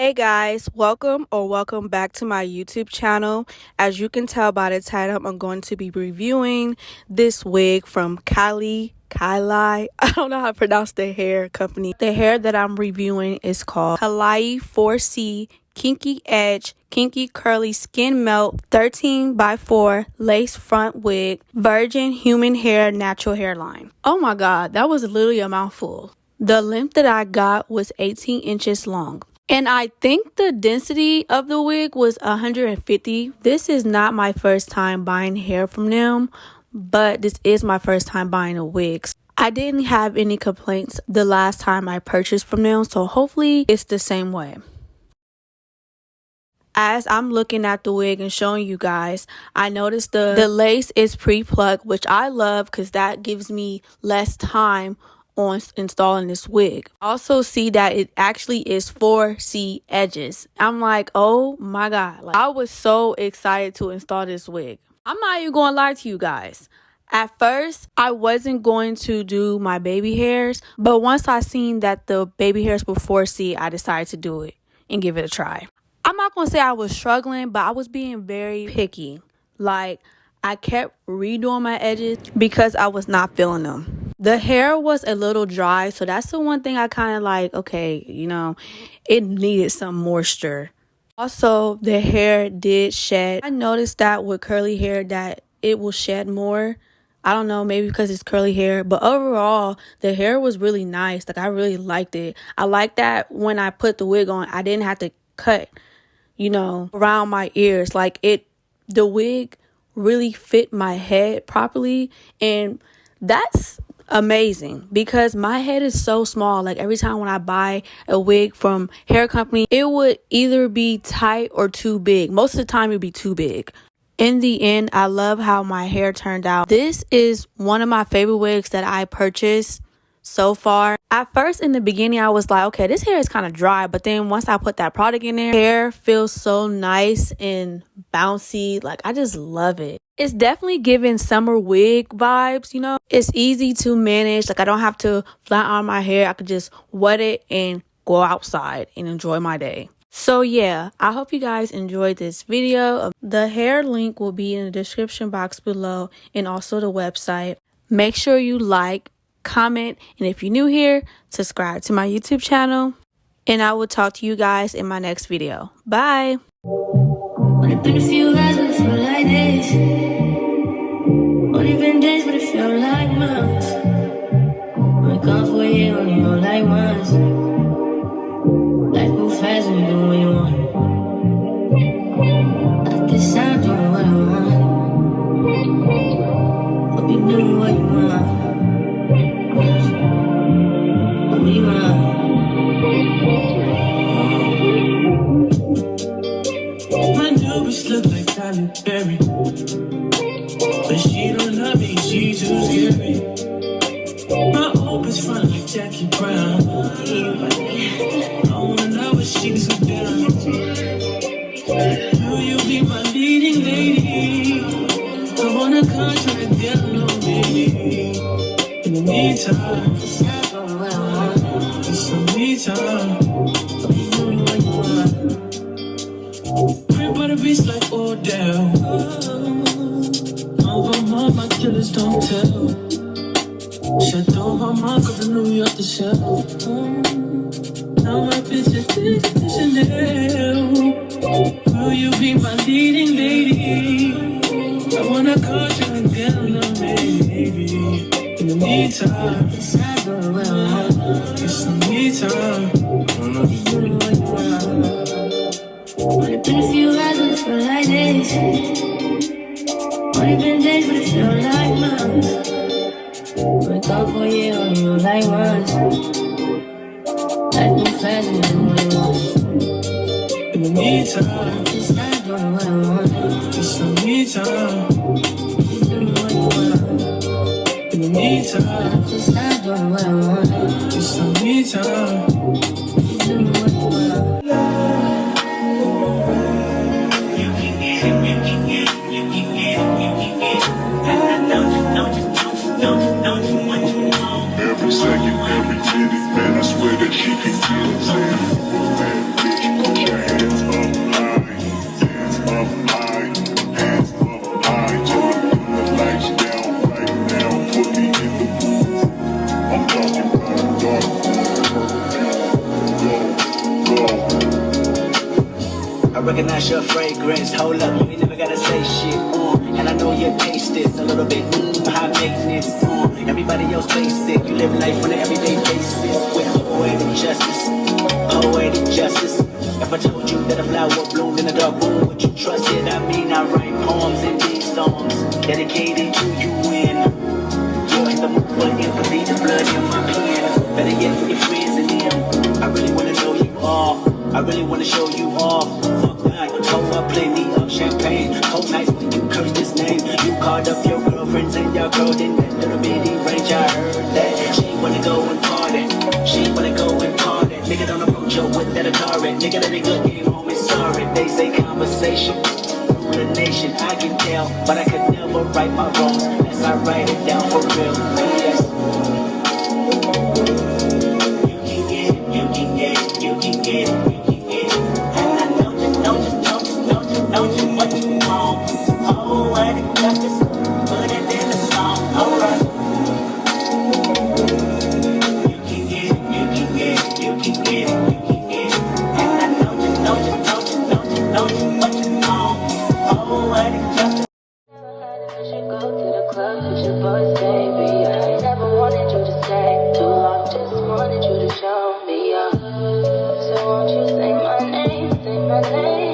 Hey guys, welcome back to my YouTube channel. As you can tell by the title, I'm going to be reviewing this wig from KLAIYI. I don't know how to pronounce the hair company. The hair that I'm reviewing is called KLAIYI 4C Kinky Edge Kinky Curly Skin Melt 13x4 Lace Front Wig Virgin Human Hair Natural Hairline. Oh my god, that was literally a mouthful. The length that I got was 18 inches long. And I think the density of the wig was 150. This is not my first time buying hair from them, but this is my first time buying a wig. I didn't have any complaints the last time I purchased from them, so hopefully it's the same way. As I'm looking at the wig and showing you guys, I noticed the lace is pre-plucked, which I love because that gives me less time on installing this wig. Also see that it actually is 4C edges. I'm like, oh my god, like, I was so excited to install this wig. I'm not even gonna lie to you guys. At first, I wasn't going to do my baby hairs, but once I seen that the baby hairs were 4C, I decided to do it and give it a try. I'm not gonna say I was struggling, but I was being very picky. Like, I kept redoing my edges because I was not feeling them. The hair was a little dry, so that's the one thing I kind of like, okay, you know, it needed some moisture. Also, the hair did shed. I noticed that with curly hair that it will shed more. I don't know, maybe because it's curly hair, but overall, the hair was really nice. Like, I really liked it. I like that when I put the wig on, I didn't have to cut, you know, around my ears. Like, the wig really fit my head properly, and that's amazing because my head is so small. Like, every time when I buy a wig from hair company, it would either be tight or too big. Most of the time it would be too big. In the end, I love how my hair turned out. This is one of my favorite wigs that I purchased so far. At first, in the beginning, I was like, okay, this hair is kind of dry, but then once I put that product in there, hair feels so nice and bouncy. Like, I just love it. It's definitely giving summer wig vibes, you know. It's easy to manage. Like, I don't have to flat iron my hair. I could just wet it and go outside and enjoy my day. So yeah, I hope you guys enjoyed this video. The hair link will be in the description box below and also the website. Make sure you like, comment, and if you're new here, subscribe to my YouTube channel. And I will talk to you guys in my next video. Bye. Only been a few hours, but it felt like this. Only been days, but it felt like months. Been gone for a year, only know like once. Life moves fast when you do what you want. I guess I'm doing what I want. Hope you doing what you want. What do you want? My new bitch look like Tyler Perry, but she don't love me, she too scary. My old bitch fun like Jackie Brown. I wanna know what she too down. Will you be my leading lady? I wanna contract, get no baby. In the meantime, it's some me time. Everybody beats like Odell. Over my killers don't tell. Shut over my cause I New York to sell. Now my bitch is big as Chanel. Will you be my leading lady? I wanna call you and get on the baby. In the meantime, it's some me time. Only been a few hours, but it felt like days. Only been days, but it felt like months. Been gone for a year, only know like once. Life moves fast when you do what you want. In the meantime, just not doing what I want. Just some me time. Doing what you want. In the meantime, just not doing what I want. Just some me time. Doing what you want. Every second, every minute, man, I swear that she can get it. recognize your fragrance. Hold up, you ain't never gotta say shit. And I know your taste is a little bit high maintenance. Everybody else basic. You live life on an everyday basis with poetic justice. Poetic justice. If I told you that a flower bloomed in a dark room, would you trust it? I mean, I write poems and these songs dedicated to you when you're in the mood for empathy. The blood in my pen. Better yet, for your friends and them. I really wanna know you all. I really wanna show you off. Fuck that. Hold up, play me up champagne. Cold nights when you curse this name. You called up your girlfriends and your girl in that little bitty range. I heard that she wanna go and party. She wanna go and party. Nigga don't approach her with that Atari. Nigga that ain't good game home is sorry. They say conversation rule the nation. I can tell, but I could never right my wrongs unless I write it down for real. Yes. You can get it, you can get it, you can get it, you can get it. And I know you what you want. Oh, what it does, put it in the song. Alright. You can get it, you can get it, you can get it, you can get it. And I know you what you want. Oh, what it does. Go to the club with your boys, baby. I never wanted you to stay too long, just wanted you to show me up. So won't you say my name, say my name?